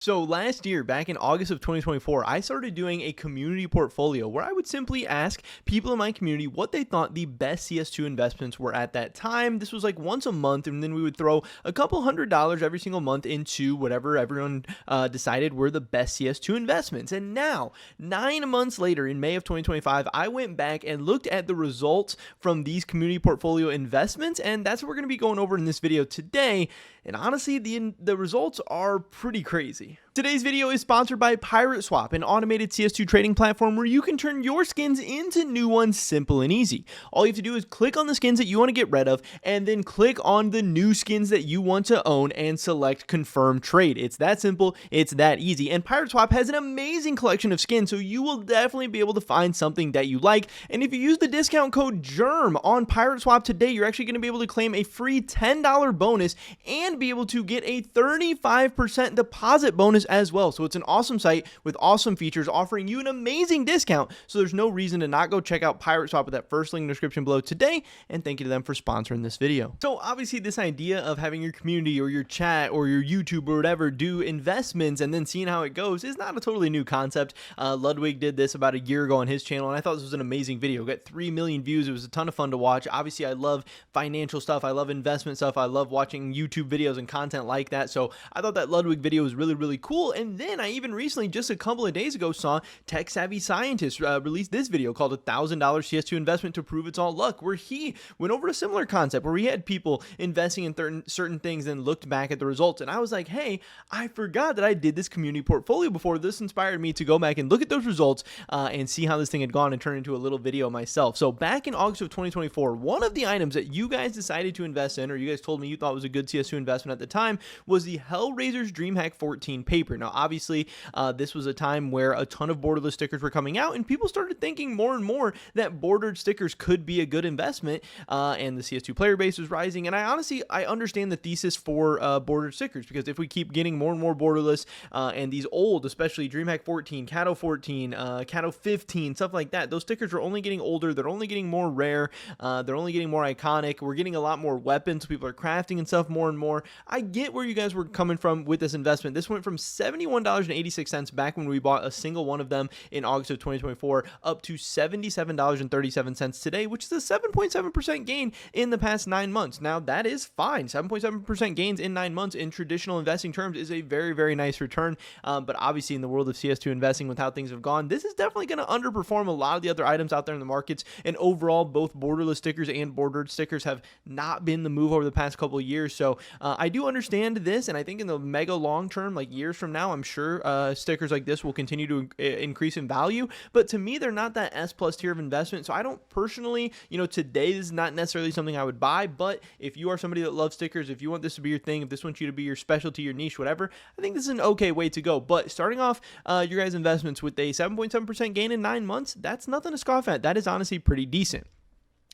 So last year, back in August of 2024, I started doing a community portfolio where I would simply ask people in my community what they thought the best CS2 investments were at that time. This was like once a month, and then we would throw a couple $100 every single month into whatever everyone decided were the best CS2 investments. And now, 9 months later, in May of 2025, I went back and looked at the results from these community portfolio investments, and that's what we're going to be going over in this video today. And honestly, the results are pretty crazy. Today's video is sponsored by Pirate Swap, an automated CS2 trading platform where you can turn your skins into new ones simple and easy. All you have to do is click on the skins that you want to get rid of, and then click on the new skins that you want to own and select confirm trade. It's that simple, it's that easy. And Pirate Swap has an amazing collection of skins, so you will definitely be able to find something that you like. And if you use the discount code GERM on Pirate Swap today, you're actually going to be able to claim a free $10 bonus and be able to get a 35% deposit bonus as well. So it's an awesome site with awesome features offering you an amazing discount. So there's no reason to not go check out Pirate Swap with that first link in the description below today. And thank you to them for sponsoring this video. So obviously this idea of having your community or your chat or your YouTube or whatever do investments and then seeing how it goes is not a totally new concept. Lwig did this about a year ago on his channel, and I thought this was an amazing video. Got 3 million views. It was a ton of fun to watch. Obviously I love financial stuff. I love investment stuff. I love watching YouTube videos and content like that. So I thought that Lwig video was really, really cool. And then I even recently, just a couple of days ago, saw Tech Savvy Scientist release this video called $1,000 CS2 investment to prove it's all luck, where he went over a similar concept where he had people investing in certain things and looked back at the results. And I was like, hey, I forgot that I did this community portfolio before. This inspired me to go back and look at those results and see how this thing had gone and turn into a little video myself. So back in August of 2024, one of the items that you guys decided to invest in, or you guys told me you thought was a good CS2 investment at the time, was the Hellraiser's DreamHack 14 paper. Now, obviously, this was a time where a ton of borderless stickers were coming out, and people started thinking more and more that bordered stickers could be a good investment, and the CS2 player base was rising. And I understand the thesis for bordered stickers, because if we keep getting more and more borderless, and these old, especially DreamHack 14, Cato 14, Cato 15, stuff like that, those stickers are only getting older, they're only getting more rare, they're only getting more iconic, we're getting a lot more weapons, people are crafting and stuff more and more. I get where you guys were coming from with this investment. This went from $71.86 back when we bought a single one of them in August of 2024 up to $77.37 today, which is a 7.7% gain in the past 9 months. Now, that is fine. 7.7% gains in 9 months in traditional investing terms is a very, very nice return. But obviously, in the world of CS2 investing, with how things have gone, this is definitely going to underperform a lot of the other items out there in the markets. And overall, both borderless stickers and bordered stickers have not been the move over the past couple of years. So I do understand this, and I think in the mega long term, like years from now, I'm sure stickers like this will continue to increase in value. But to me, they're not that S plus tier of investment. So I don't personally, today this is not necessarily something I would buy. But if you are somebody that loves stickers, if you want this to be your thing, if this wants you to be your specialty, your niche, whatever, I think this is an okay way to go. But starting off your guys' investments with a 7.7% gain in 9 months, that's nothing to scoff at. That is honestly pretty decent.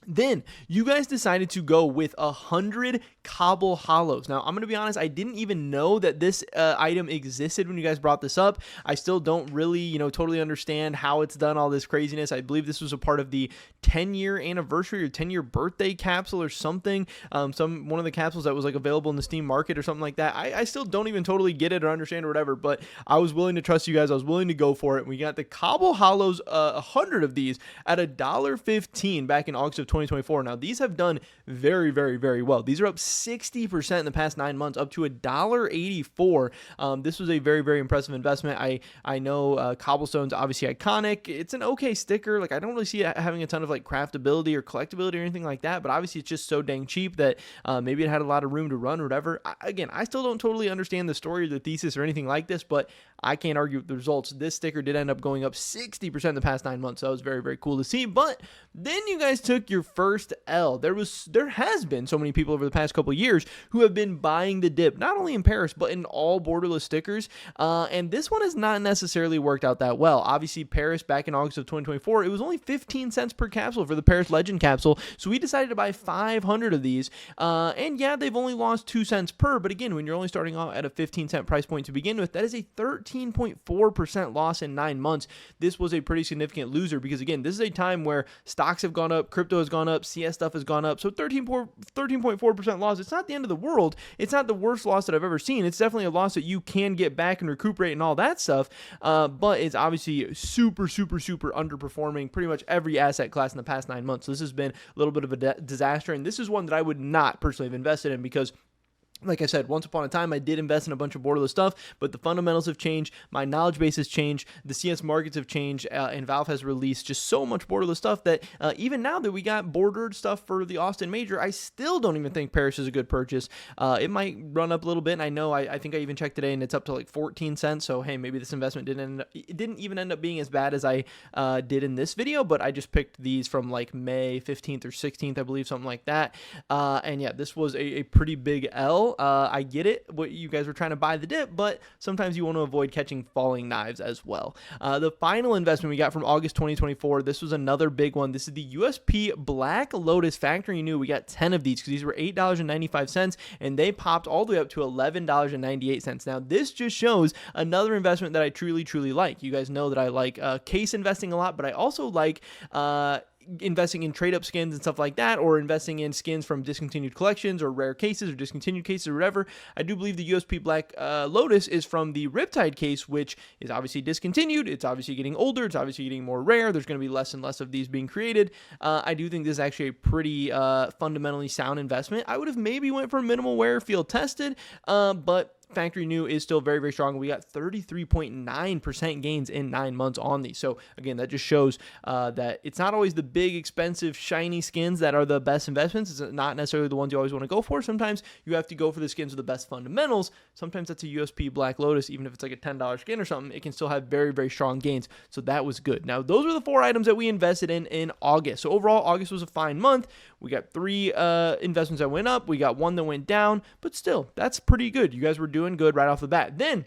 Then you guys decided to go with 100 Cobble Hollows. Now, I'm going to be honest, I didn't even know that this item existed when you guys brought this up. I still don't really, totally understand how it's done all this craziness. I believe this was a part of the 10-year anniversary or 10-year birthday capsule or something. One of the capsules that was like available in the Steam market or something like that. I still don't even totally get it or understand or whatever, but I was willing to trust you guys. I was willing to go for it. We got the Cobble Hollows, 100 of these at $1.15 back in August of 2024. Now, these have done very, very, very well. These are up 60% in the past 9 months, up to $1.84. This was a very, very impressive investment. I know Cobblestone's obviously iconic. It's an okay sticker. Like, I don't really see it having a ton of like craftability or collectability or anything like that, but obviously it's just so dang cheap that maybe it had a lot of room to run or whatever. Again, I still don't totally understand the story or the thesis or anything like this, but I can't argue with the results. This sticker did end up going up 60% in the past 9 months. So that was very, very cool to see. But then you guys took your first L. There has been so many people over the past couple of years who have been buying the dip, not only in Paris, but in all borderless stickers. And this one has not necessarily worked out that well. Obviously, Paris back in August of 2024, it was only 15 cents per capsule for the Paris Legend capsule. So we decided to buy 500 of these. And yeah, they've only lost 2 cents per. But again, when you're only starting out at a 15-cent price point to begin with, that is a 13.4% loss in 9 months. This was a pretty significant loser because, again, this is a time where stocks have gone up, crypto has gone gone up, CS stuff has gone up. So 13.4% loss. It's not the end of the world. It's not the worst loss that I've ever seen. It's definitely a loss that you can get back and recuperate and all that stuff. But it's obviously super underperforming pretty much every asset class in the past 9 months. So this has been a little bit of a disaster. And this is one that I would not personally have invested in because, like I said, once upon a time, I did invest in a bunch of borderless stuff, but the fundamentals have changed. My knowledge base has changed. The CS markets have changed, and Valve has released just so much borderless stuff that even now that we got bordered stuff for the Austin Major, I still don't even think Paris is a good purchase. It might run up a little bit, and I know I think I even checked today, and it's up to like 14 cents. So hey, maybe this investment didn't even end up being as bad as I did in this video, but I just picked these from like May 15th or 16th, I believe, something like that. And yeah, this was a pretty big L. I get it, what you guys were trying to buy the dip, but sometimes you want to avoid catching falling knives as well. The final investment we got from August 2024, this was another big one. This is the USP Black Lotus Factory New. We got 10 of these because these were $8.95, and they popped all the way up to $11.98. Now, this just shows another investment that I truly like. You guys know that I like case investing a lot, but I also like investing in trade up skins and stuff like that, or investing in skins from discontinued collections or rare cases or discontinued cases or whatever. I do believe the USP Black Lotus is from the Riptide case, which is obviously discontinued. It's obviously getting older. It's obviously getting more rare. There's going to be less and less of these being created. I do think this is actually a pretty fundamentally sound investment. I would have maybe went for minimal wear, field tested, but Factory New is still very strong. We got 33.9% gains in 9 months on these. So again, that just shows that it's not always the big, expensive, shiny skins that are the best investments. It's not necessarily the ones you always want to go for. Sometimes you have to go for the skins with the best fundamentals. Sometimes that's a USP Black Lotus. Even if it's like a $10 skin or something, it can still have very strong gains. So that was good. Now, those were the 4 items that we invested in August. So overall, August was a fine month. We got 3 investments that went up. We got 1 that went down. But still, that's pretty good. You guys were doing good right off the bat. Then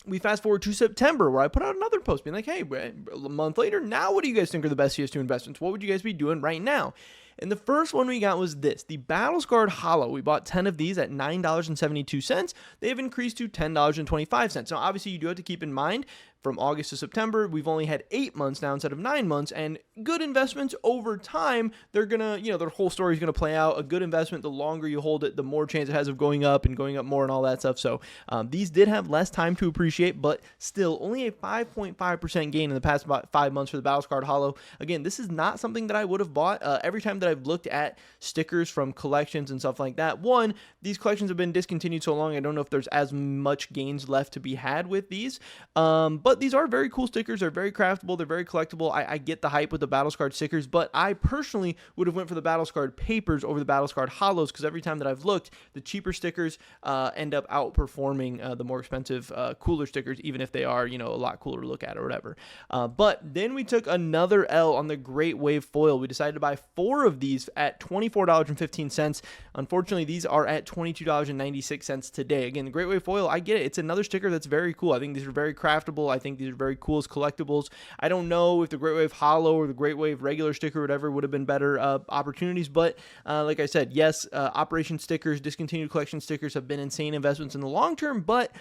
we fast forward to September, where I put out another post being like, hey, a month later, now what do you guys think are the best CS2 investments? What would you guys be doing right now? And the first one we got was this, the Battlecard Hollow. We bought 10 of these at $9.72. They have increased to $10.25. Now, obviously, you do have to keep in mind, from August to September, we've only had 8 months now instead of 9 months, and good investments over time, they're gonna, their whole story is gonna play out. A good investment, the longer you hold it, the more chance it has of going up more and all that stuff. So these did have less time to appreciate, but still only a 5.5% gain in the past about 5 months for the Battlecard Hollow. Again, this is not something that I would have bought. Every time that I've looked at stickers from collections and stuff like that, one, these collections have been discontinued so long, I don't know if there's as much gains left to be had with these, but these are very cool stickers. They're very craftable. They're very collectible. I get the hype with the Battlecard stickers, but I personally would have went for the Battlecard papers over the Battlecard Hollows, because every time that I've looked, the cheaper stickers end up outperforming the more expensive, cooler stickers, even if they are, a lot cooler to look at or whatever. But then we took another L on the Great Wave foil. We decided to buy 4 of these at $24.15. Unfortunately, these are at $22.96 today. Again, the Great Wave foil, I get it. It's another sticker that's very cool. I think these are very craftable. I think these are very cool as collectibles. I don't know if the Great Wave Hollow or the Great Wave regular sticker or whatever would have been better opportunities, but like I said, yes, Operation stickers, discontinued collection stickers have been insane investments in the long term, but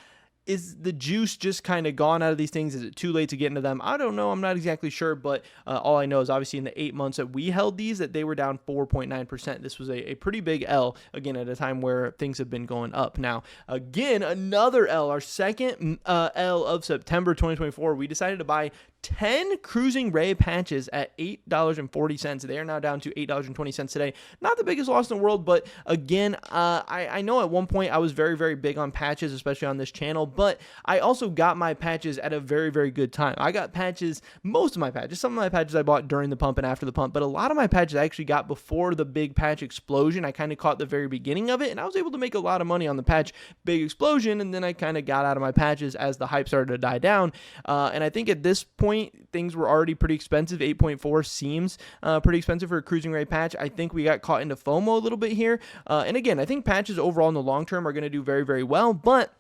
is the juice just kind of gone out of these things? Is it too late to get into them? I don't know. I'm not exactly sure, but all I know is obviously in the 8 months that we held these, that they were down 4.9%. This was a pretty big L, again, at a time where things have been going up. Now, again, another L, our second L of September 2024, we decided to buy 10 Cruising Ray patches at $8.40. They are now down to $8.20 today. Not the biggest loss in the world, but again, I know at one point I was very big on patches, especially on this channel, but I also got my patches at a very good time. I got patches, most of my patches, some of my patches I bought during the pump and after the pump, but a lot of my patches I actually got before the big patch explosion. I kind of caught the very beginning of it, and I was able to make a lot of money on the patch big explosion, and then I kind of got out of my patches as the hype started to die down, and I think at this point, things were already pretty expensive. 8.4 seems pretty expensive for a Cruising Ray patch. I think we got caught into FOMO a little bit here. And again, I think patches overall in the long term are going to do very well, but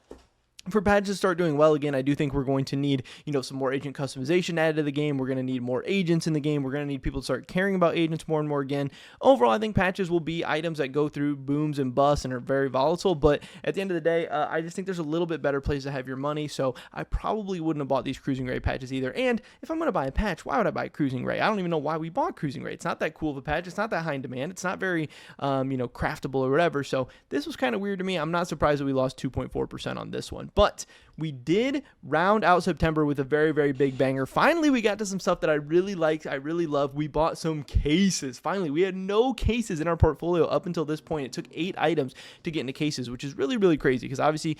for patches to start doing well again, I do think we're going to need, some more agent customization added to the game. We're going to need more agents in the game. We're going to need people to start caring about agents more and more again. Overall, I think patches will be items that go through booms and busts and are very volatile. But at the end of the day, I just think there's a little bit better place to have your money. So I probably wouldn't have bought these cruising rate patches either. And if I'm going to buy a patch, why would I buy cruising rate? I don't even know why we bought cruising rate. It's not that cool of a patch. It's not that high in demand. It's not very, craftable or whatever. So this was kind of weird to me. I'm not surprised that we lost 2.4% on this one. But we did round out September with a very, very big banger. Finally, we got to some stuff that I really liked. I really loved. We bought some cases. Finally, we had no cases in our portfolio up until this point. It took 8 items to get into cases, which is really, really crazy because obviously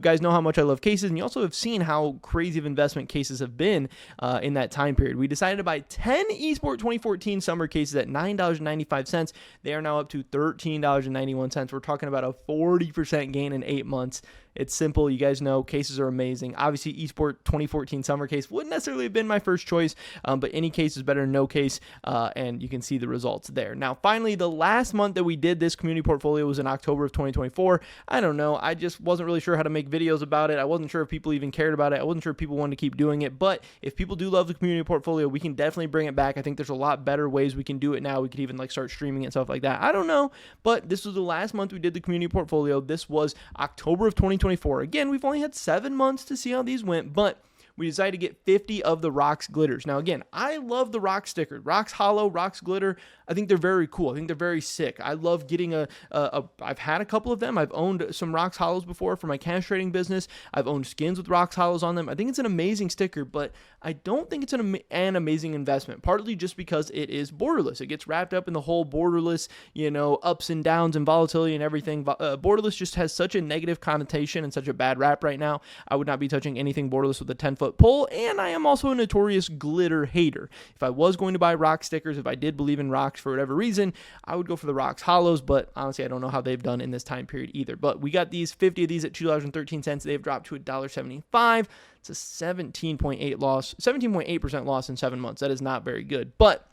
guys know how much I love cases, and you also have seen how crazy of investment cases have been in that time period. We decided to buy 10 eSport 2014 summer cases at $9.95. They are now up to $13.91. We're talking about a 40% gain in 8 months. It's simple. You guys know cases are amazing. Obviously, eSport 2014 summer case wouldn't necessarily have been my first choice, but any case is better than no case, and you can see the results there. Now, finally, the last month that we did this community portfolio was in October of 2024. I don't know. I just wasn't really sure how to make videos about it. I wasn't sure if people even cared about it. I wasn't sure if people wanted to keep doing it, but if people do love the community portfolio, we can definitely bring it back. I think there's a lot better ways we can do it now. We could even start streaming and stuff like that. I don't know, but this was the last month we did the community portfolio. This was October of 2024. Again, we've only had 7 months to see how these went, but we decided to get 50 of the Rocks glitters. Now, again, I love the Rock stickers. Rocks Hollow, Rocks glitter. I think they're very cool. I think they're very sick. I love getting I've had a couple of them. I've owned some Rocks Hollows before for my cash trading business. I've owned skins with Rocks Hollows on them. I think it's an amazing sticker, but I don't think it's an amazing investment, partly just because it is borderless. It gets wrapped up in the whole borderless, ups and downs and volatility and everything. Borderless just has such a negative connotation and such a bad rap right now. I would not be touching anything borderless with a 10-foot pole, and I am also a notorious glitter hater. If I was going to buy rock stickers, if I did believe in rocks for whatever reason, I would go for the Rocks Hollows, but honestly, I don't know how they've done in this time period either. But we got these 50 of these at $2.13. They've dropped to $1.75. It's a 17.8% loss in 7 months. That is not very good, but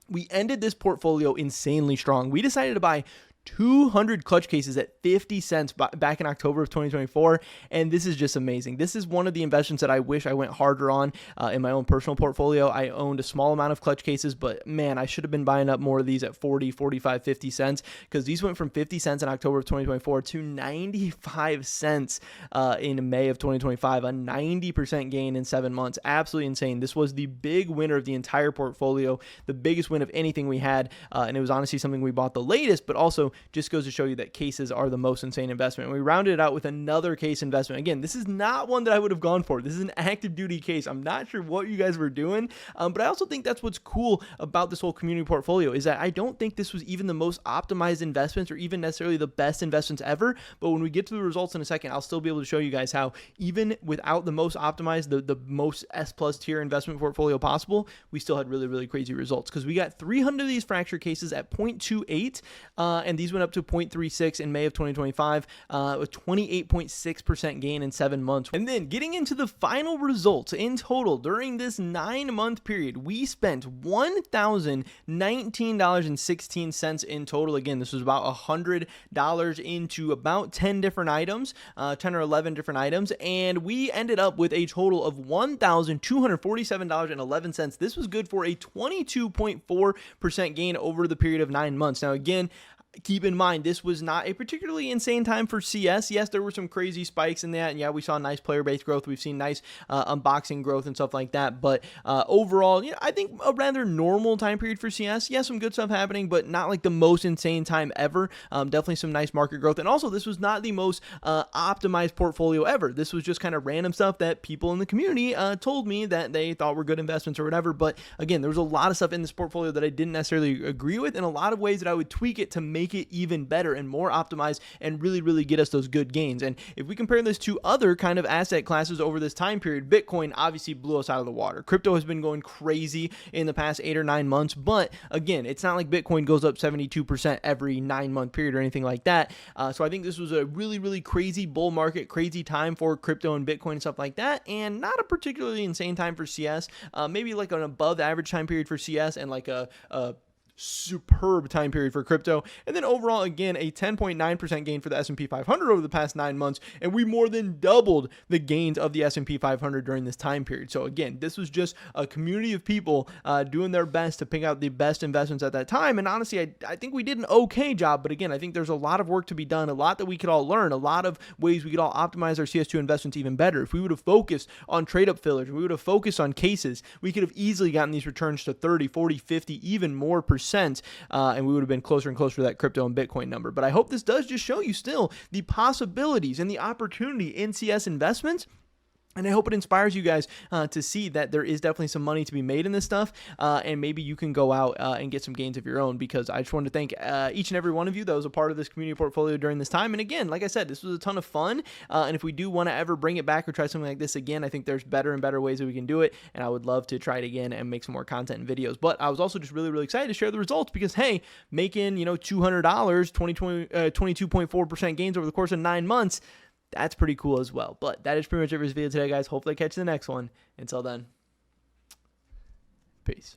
we ended this portfolio insanely strong. We decided to buy 200 clutch cases at 50 cents back in October of 2024, and this is just amazing. This is one of the investments that I wish I went harder on in my own personal portfolio. I owned a small amount of clutch cases, but man, I should have been buying up more of these at 40, 45, 50 cents, because these went from 50 cents in October of 2024 to 95 cents in May of 2025, a 90% gain in 7 months. Absolutely insane. This was the big winner of the entire portfolio, the biggest win of anything we had, and it was honestly something we bought the latest, but also just goes to show you that cases are the most insane investment. And we rounded it out with another case investment. Again, this is not one that I would have gone for. This is an active duty case. I'm not sure what you guys were doing, but I also think that's what's cool about this whole community portfolio is that I don't think this was even the most optimized investments or even necessarily the best investments ever. But when we get to the results in a second, I'll still be able to show you guys how even without the most optimized, the most S plus tier investment portfolio possible, we still had really, really crazy results because we got 300 of these fracture cases at 0.28, and these went up to 0.36 in May of 2025, a 28.6% gain in 7 months. And then getting into the final results in total during this 9-month period, we spent $1,019.16 in total. Again, this was about $100 into about 10 different items, 10 or 11 different items, and we ended up with a total of $1,247.11. This was good for a 22.4% gain over the period of 9 months. Now, again, keep in mind, this was not a particularly insane time for CS. Yes, there were some crazy spikes in that, and yeah, we saw nice player base growth. We've seen nice unboxing growth and stuff like that, but overall, I think a rather normal time period for CS. Yeah, some good stuff happening, but not like the most insane time ever. Definitely some nice market growth, and also this was not the most optimized portfolio ever. This was just kind of random stuff that people in the community told me that they thought were good investments or whatever, but again, there was a lot of stuff in this portfolio that I didn't necessarily agree with, and a lot of ways that I would tweak it to make it even better and more optimized and really, really get us those good gains. And if we compare this to other kind of asset classes over this time period, Bitcoin obviously blew us out of the water. Crypto has been going crazy in the past 8 or 9 months, but again, it's not like Bitcoin goes up 72% every 9-month period or anything like that. So I think this was a really, really crazy bull market, crazy time for crypto and Bitcoin and stuff like that, and not a particularly insane time for CS. Maybe like an above average time period for CS and like a superb time period for crypto. And then overall, again, a 10.9% gain for the S&P 500 over the past 9 months, and we more than doubled the gains of the S&P 500 during this time period. So again, this was just a community of people doing their best to pick out the best investments at that time. And honestly, I think we did an okay job, but again, I think there's a lot of work to be done, a lot that we could all learn, a lot of ways we could all optimize our CS2 investments even better. If we would have focused on trade up fillers, we would have focused on cases, we could have easily gotten these returns to 30, 40, 50, even more percent, and we would have been closer and closer to that crypto and Bitcoin number. But I hope this does just show you still the possibilities and the opportunity in CS investments. And I hope it inspires you guys to see that there is definitely some money to be made in this stuff, and maybe you can go out and get some gains of your own, because I just wanted to thank each and every one of you that was a part of this community portfolio during this time. And again, like I said, this was a ton of fun, and if we do want to ever bring it back or try something like this again, I think there's better and better ways that we can do it, and I would love to try it again and make some more content and videos. But I was also just really, really excited to share the results, because hey, making $200, 22.4% gains over the course of 9 months, that's pretty cool as well. But that is pretty much it for this video today, guys. Hopefully I catch you in the next one. Until then, peace.